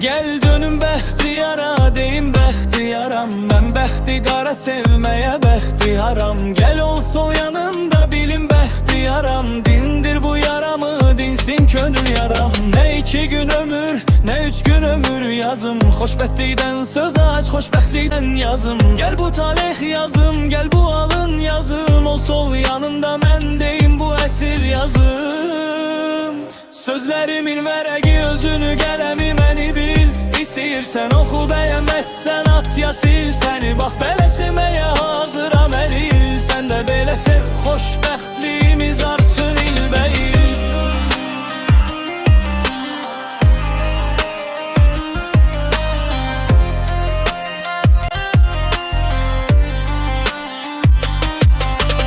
Gel dönüm bəxtiyara, deyim bəxtiyaram. Mən bəxtiqara sevməyə bəxtiyaram. Gel ol sol yanında, bilim bəxtiyaram. Dindir bu yaramı, dinsin könül yaram. Ne 2 gün ömür, ne 3 gün ömür yazım. Xoşbəxtlikdən söz aç, xoşbəxtlikdən yazım. Gel bu talih yazım, gel bu alın yazım. Ol sol yanımda, mən deyim bu əsir yazım. Sözlərimin vərəqi özünü, qələmi məni bil. İstəyirsən oxu, bəyənməzsən at ya sil. Səni bax belə sevməyə hazıram hər il. Sən də belə sev, xoşbəxtliyimiz artsın ilbəil.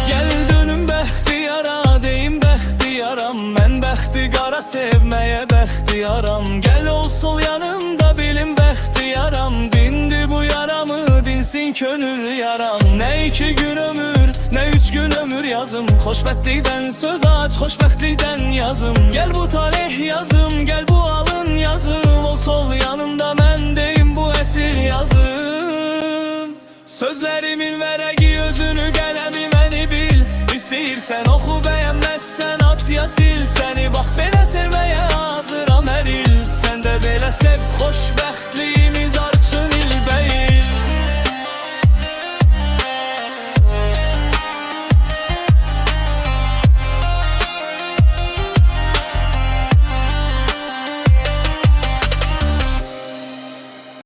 Gəl dönüm bəxtiyara, deyim bəxtiyaram. Mən bəxtiqara sevməyə bəxtiyaram. Gəl ol sol yanımda, bilim bəxtiyaram. Dindir bu yaramı, dinsin könül yaram. Ne 2 gün ömür, ne 3 gün ömür yazım. Xoşbəxtlikdən söz aç, xoşbəxtlikdən yazım. Gel bu talih yazım, gel bu alın yazım. Ol sol yanımda, mən deyim bu əsir yazım. Sözlərimin vərəqi